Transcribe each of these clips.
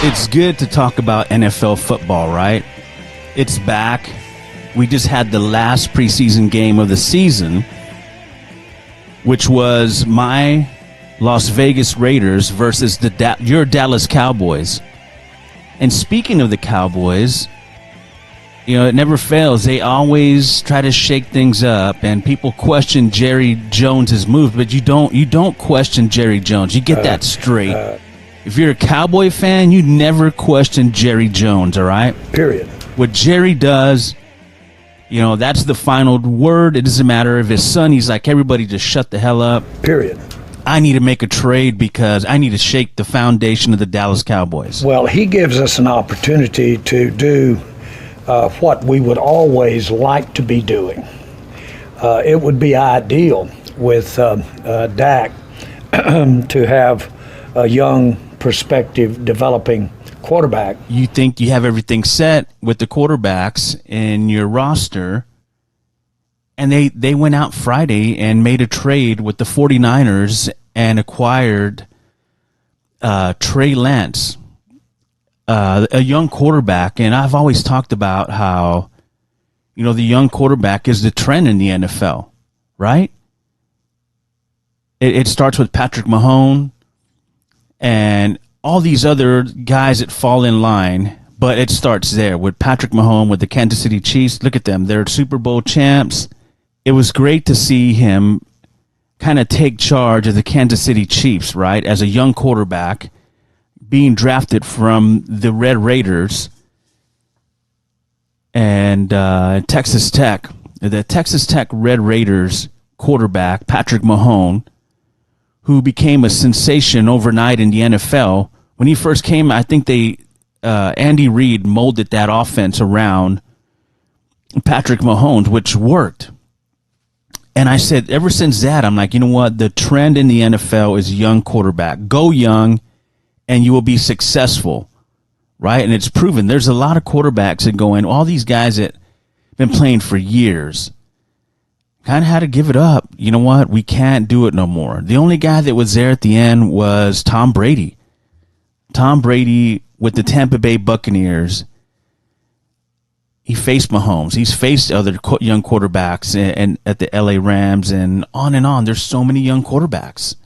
It's good to talk about NFL football, right? It's back. We just had the last preseason game of the season, which was my Las Vegas Raiders versus your Dallas Cowboys. And speaking of the Cowboys, you know, it never fails. They always try to shake things up, and people question Jerry Jones' move, but you don't question Jerry Jones. You get that straight. If you're a Cowboy fan, you never question Jerry Jones, all right? Period. What Jerry does, you know, that's the final word. It doesn't matter if his son, he's like, everybody just shut the hell up. Period. I need to make a trade because I need to shake the foundation of the Dallas Cowboys. Well, he gives us an opportunity to do what we would always like to be doing. It would be ideal with Dak to have a young, prospective, developing quarterback. You think you have everything set with the quarterbacks in your roster, and they went out Friday and made a trade with the 49ers and acquired Trey Lance, a young quarterback. And I've always talked about how, you know, the young quarterback is the trend in the NFL, right? It starts with Patrick Mahomes and all these other guys that fall in line, but it starts there with Patrick Mahomes with the Kansas City Chiefs. Look at them. They're Super Bowl champs. It was great to see him kind of take charge of the Kansas City Chiefs, right, as a young quarterback being drafted from the Red Raiders and Texas Tech. The Texas Tech Red Raiders quarterback, Patrick Mahomes, who became a sensation overnight in the NFL. When he first came, I think Andy Reid molded that offense around Patrick Mahomes, which worked. And I said, ever since that, I'm like, you know what? The trend in the NFL is young quarterback. Go young, and you will be successful, right? And it's proven. There's a lot of quarterbacks that go in. All these guys that have been playing for years kind of had to give it up. You know what? We can't do it no more. The only guy that was there at the end was Tom Brady. Tom Brady with the Tampa Bay Buccaneers. He faced Mahomes. He's faced other young quarterbacks and at the LA Rams and on and on. There's so many young quarterbacks.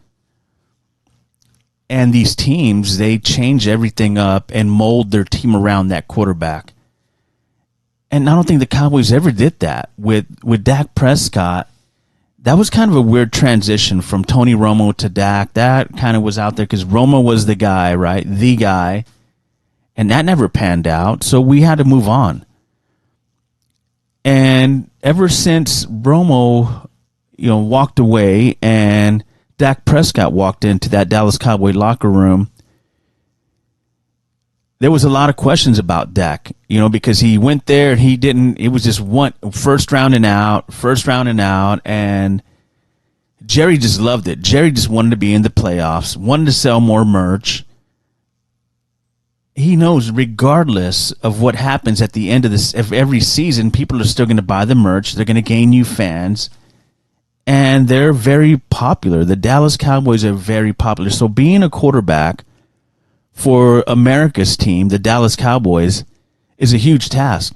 And these teams, they change everything up and mold their team around that quarterback. And I don't think the Cowboys ever did that. With Dak Prescott, that was kind of a weird transition from Tony Romo to Dak. That kind of was out there because Romo was the guy, right? The guy. And that never panned out, so we had to move on. And ever since Romo, you know, walked away and Dak Prescott walked into that Dallas Cowboy locker room, there was a lot of questions about Dak, you know, because he went there and it was just first round and out, and Jerry just loved it. Jerry just wanted to be in the playoffs, wanted to sell more merch. He knows regardless of what happens at the end of every season, people are still going to buy the merch. They're going to gain new fans, and they're very popular. The Dallas Cowboys are very popular. So being a quarterback for America's team, the Dallas Cowboys, is a huge task.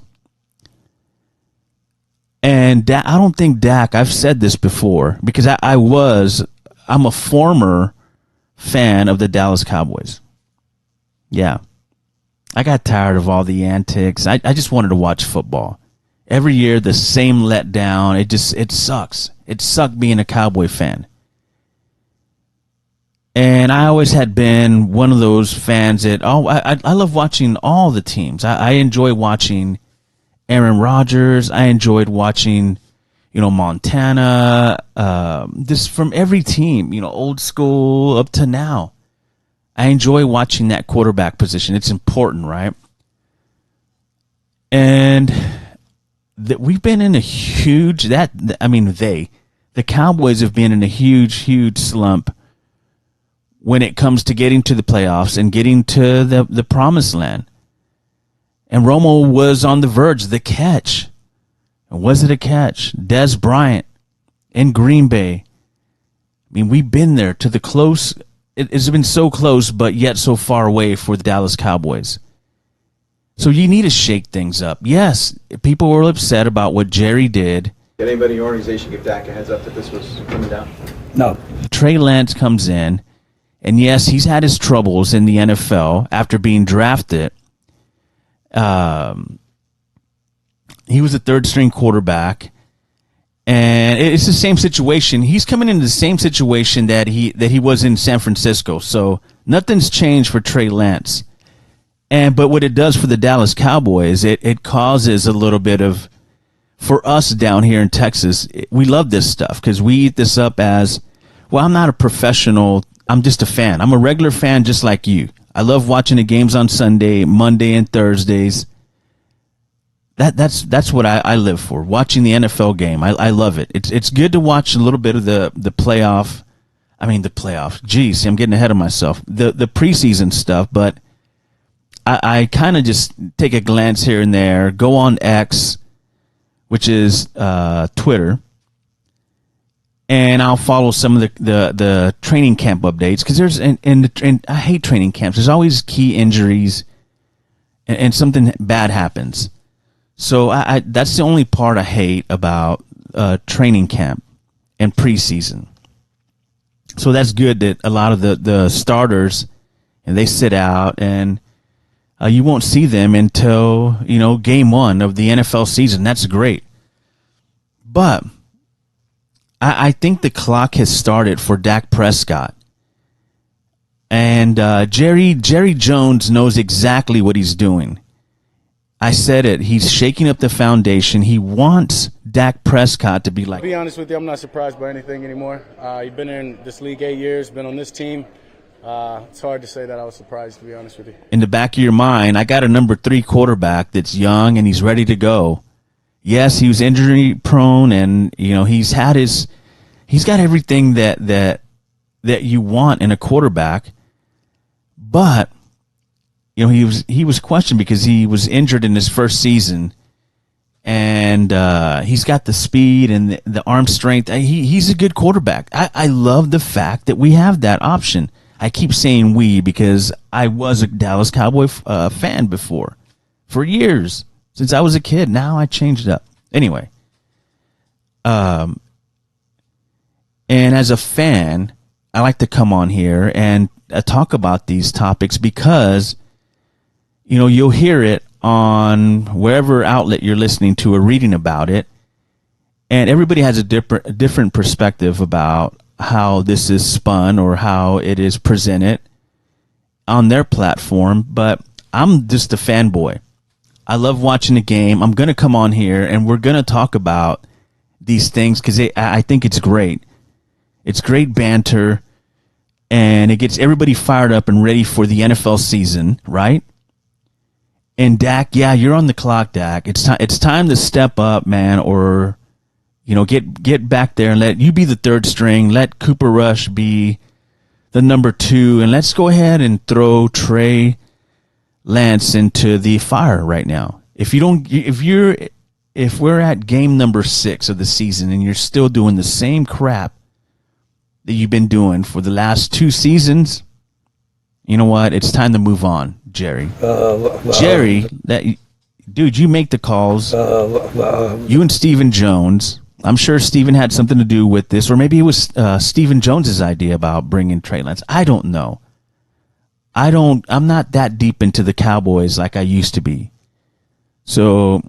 And I don't think Dak, I've said this before, because I'm a former fan of the Dallas Cowboys. Yeah. I got tired of all the antics. I just wanted to watch football. Every year, the same letdown. It sucks. It sucked being a Cowboy fan. And I always had been one of those fans that, I love watching all the teams. I enjoy watching Aaron Rodgers. I enjoyed watching, you know, Montana, this from every team, you know, old school up to now. I enjoy watching that quarterback position. It's important, right? And we've been in a huge, the Cowboys have been in a huge slump when it comes to getting to the playoffs and getting to the promised land. And Romo was on the verge. The catch. Was it a catch? Des Bryant in Green Bay. I mean, we've been there to the close it's been so close, but yet so far away for the Dallas Cowboys. So you need to shake things up. Yes, people were upset about what Jerry did. Did anybody in your organization give Dak a heads up that this was coming down? No. Trey Lance comes in, and yes, he's had his troubles in the NFL after being drafted. He was a third-string quarterback, and it's the same situation. He's coming into the same situation that he was in San Francisco. So nothing's changed for Trey Lance. But what it does for the Dallas Cowboys, it causes a little bit of, for us down here in Texas, we love this stuff because we eat this up as, well, I'm not a professional. I'm just a fan. I'm a regular fan just like you. I love watching the games on Sunday, Monday, and Thursdays. That's what I live for, watching the NFL game. I love it. It's good to watch a little bit of the playoff. I mean, the playoff. Geez, I'm getting ahead of myself. The preseason stuff, but I kind of just take a glance here and there, go on X, which is Twitter, and I'll follow some of the training camp updates because there's and I hate training camps. There's always key injuries, and something bad happens. So I that's the only part I hate about training camp and preseason. So that's good that a lot of the starters, and they sit out, and you won't see them until, game one of the NFL season. That's great. But I think the clock has started for Dak Prescott. And Jerry Jones knows exactly what he's doing. I said it. He's shaking up the foundation. He wants Dak Prescott to be like. To be honest with you, I'm not surprised by anything anymore. You've been in this league 8 years, been on this team. It's hard to say that I was surprised, to be honest with you. In the back of your mind, I got a number 3 quarterback that's young and he's ready to go. Yes, he was injury prone, and he's got everything that you want in a quarterback, but he was questioned because he was injured in his first season, and he's got the speed and the arm strength. He's a good quarterback. I love the fact that we have that option. I keep saying we because I was a Dallas Cowboy fan before, for years, since I was a kid. Now I changed it up. Anyway, and as a fan, I like to come on here and talk about these topics because you'll hear it on wherever outlet you're listening to or reading about it, and everybody has a different perspective about how this is spun or how it is presented on their platform. But I'm just a fanboy. I love watching the game. I'm going to come on here and we're going to talk about these things because I think it's great. It's great banter, and it gets everybody fired up and ready for the NFL season, right? And Dak, yeah, you're on the clock, Dak. It's time to step up, man, or get back there and let you be the third string. Let Cooper Rush be the number 2, and let's go ahead and throw Trey Lance into the fire right now. If we're at game number 6 of the season and you're still doing the same crap that you've been doing for the last 2 seasons, you know what? It's time to move on, Jerry. Jerry, dude, you make the calls. You and Stephen Jones. I'm sure Stephen had something to do with this, or maybe it was Stephen Jones's idea about bringing Trey Lance. I don't know. I'm not that deep into the Cowboys like I used to be. So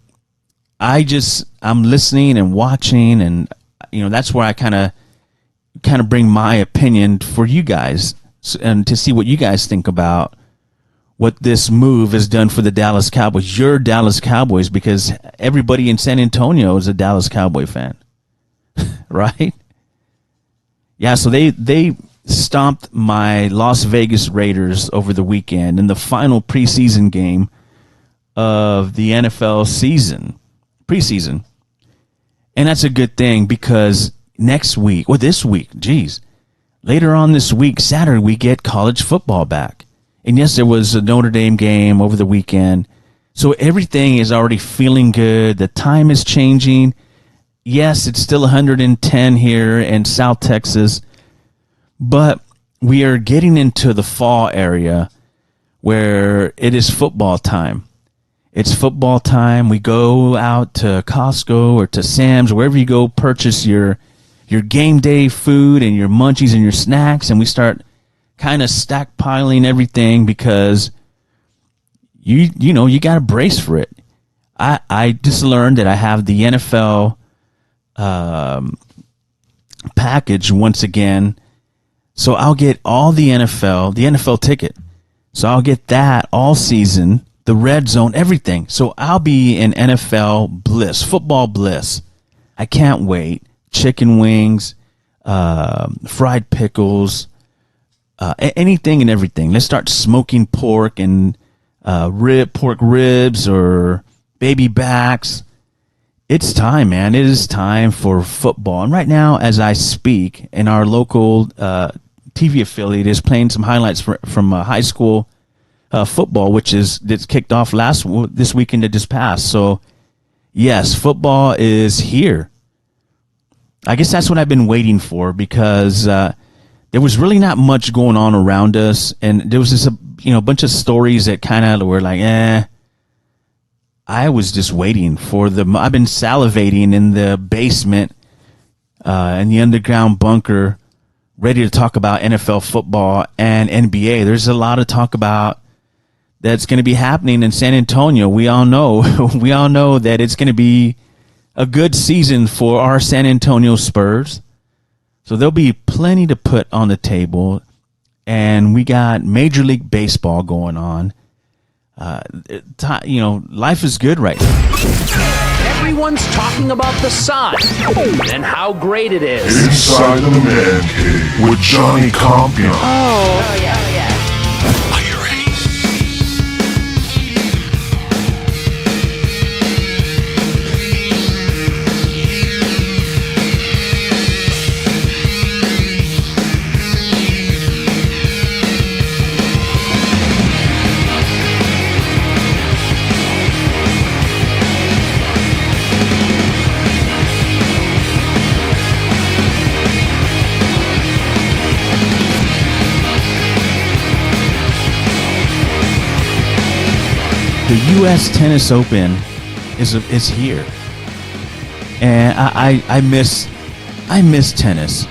I'm listening and watching, and that's where I kind of bring my opinion for you guys and to see what you guys think about what this move has done for the Dallas Cowboys. Your Dallas Cowboys, because everybody in San Antonio is a Dallas Cowboy fan, right? Yeah, so they stomped my Las Vegas Raiders over the weekend in the final preseason game of the NFL preseason. And that's a good thing because this week, later on this week, Saturday, we get college football back. And yes, there was a Notre Dame game over the weekend. So everything is already feeling good. The time is changing. Yes, it's still 110 here in South Texas. But we are getting into the fall area where it is football time. It's football time. We go out to Costco or to Sam's, wherever you go, purchase your game day food and your munchies and your snacks, and we start kind of stockpiling everything because you know you got to brace for it. I just learned that I have the NFL package once again, so I'll get all the NFL ticket. So I'll get that all season, the red zone, everything. So I'll be in NFL bliss, football bliss. I can't wait. Chicken wings, fried pickles, anything and everything. Let's start smoking pork and pork ribs or baby backs. It's time, man. It is time for football. And right now, as I speak, in our local TV affiliate is playing some highlights from high school football, that's kicked off this weekend that just passed. So, yes, football is here. I guess that's what I've been waiting for because there was really not much going on around us, and there was this bunch of stories that kind of were like, I was just waiting for I've been salivating in the basement, in the underground bunker, ready to talk about NFL football and NBA. There's a lot of talk about that's going to be happening in San Antonio. We all know that it's going to be a good season for our San Antonio Spurs. So there'll be plenty to put on the table, and we got Major League Baseball going on. Life is good right now. Everyone's talking about the sun and how great it is. Inside the Man Cave with Johnny Compian. Oh yeah. Are you ready? The U.S. Tennis Open is here, and I miss tennis.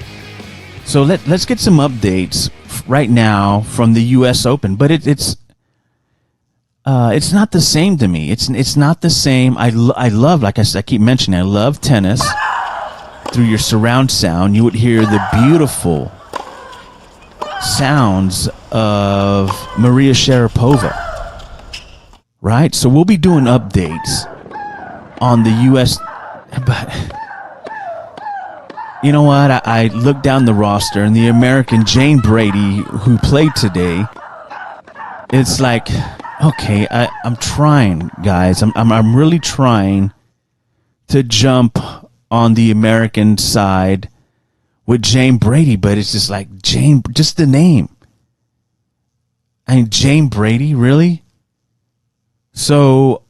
So let's get some updates right now from the U.S. Open. But it's not the same to me. It's not the same. I love, like I keep mentioning, I love tennis. Through your surround sound, you would hear the beautiful sounds of Maria Sharapova. Right? So we'll be doing updates on the U.S. But you know what? I looked down the roster, and the American Jane Brady, who played today, it's like, okay, I'm trying, guys. I'm really trying to jump on the American side with Jane Brady, but it's just like just the name. I mean, Jane Brady, really? So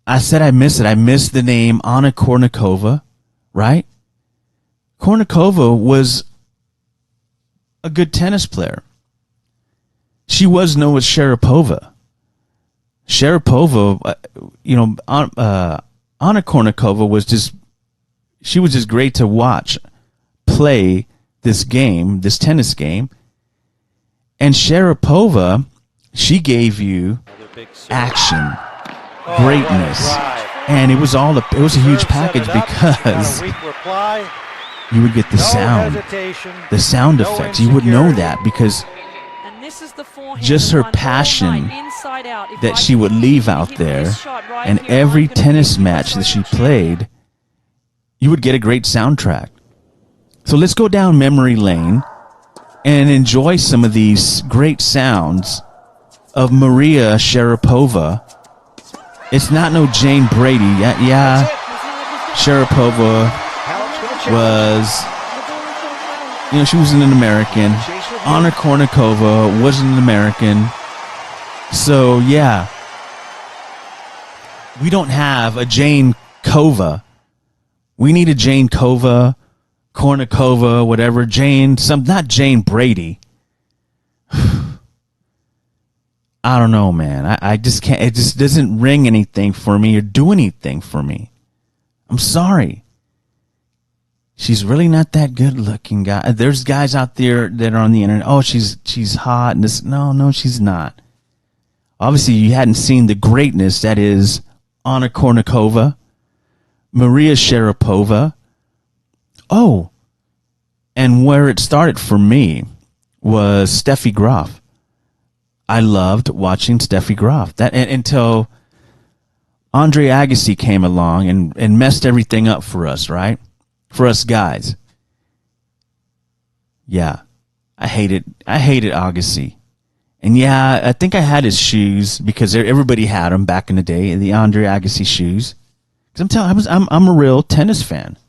I said I miss it. I miss the name Anna Kournikova, right? Kournikova was a good tennis player. She was known as Sharapova. Sharapova, Anna Kournikova was just great to watch play this tennis game. And Sharapova, she gave you action, greatness, and it was a huge package because you would get the sound effects. You would know that because just her passion that she would leave out there, and every tennis match that she played, you would get a great soundtrack. So let's go down memory lane and enjoy some of these great sounds of Maria Sharapova. It's not no Jane Brady. Yeah. Sharapova was, she wasn't an American. Anna Kournikova wasn't an American. So, yeah. We don't have a Jane Kova. We need a Jane Kova, Kournikova, whatever. Not Jane Brady. I don't know, man. I just can't. It just doesn't ring anything for me or do anything for me. I'm sorry. She's really not that good looking guy. There's guys out there that are on the internet. Oh, she's hot. And this. No, she's not. Obviously, you hadn't seen the greatness that is Anna Kournikova, Maria Sharapova. Oh, and where it started for me was Steffi Graf. I loved watching Steffi Graf. Until Andre Agassi came along and messed everything up for us, right? For us guys. Yeah. I hated Agassi. And yeah, I think I had his shoes because everybody had them back in the day, the Andre Agassi shoes. Because I'm a real tennis fan.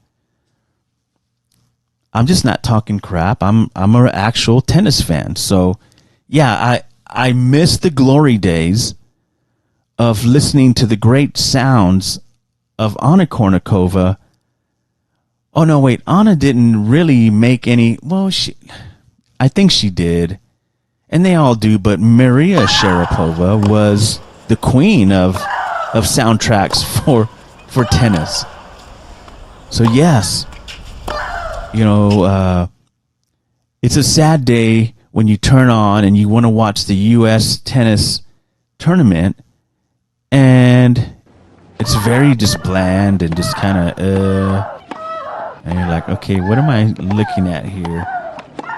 I'm just not talking crap. I'm an actual tennis fan. So yeah, I miss the glory days of listening to the great sounds of Anna Kournikova. Oh, no, wait. Anna didn't really make any. Well, I think she did. And they all do. But Maria Sharapova was the queen of soundtracks for tennis. So, yes, it's a sad day when you turn on and you want to watch the U.S. tennis tournament, and it's very just bland and just kind of, and you're like, okay, what am I looking at here?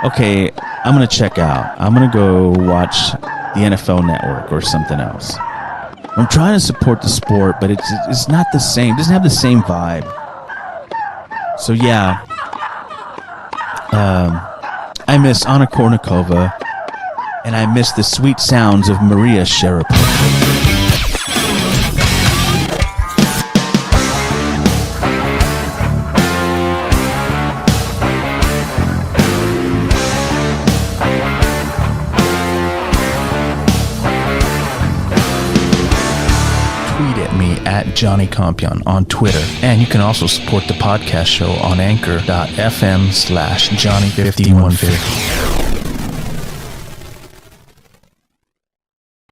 Okay, I'm going to check out. I'm going to go watch the NFL Network or something else. I'm trying to support the sport, but it's not the same. It doesn't have the same vibe. So, yeah. I miss Anna Kournikova, and I miss the sweet sounds of Maria Sharapova. At Johnny Compian on Twitter. And you can also support the podcast show on anchor.fm/Johnny5150.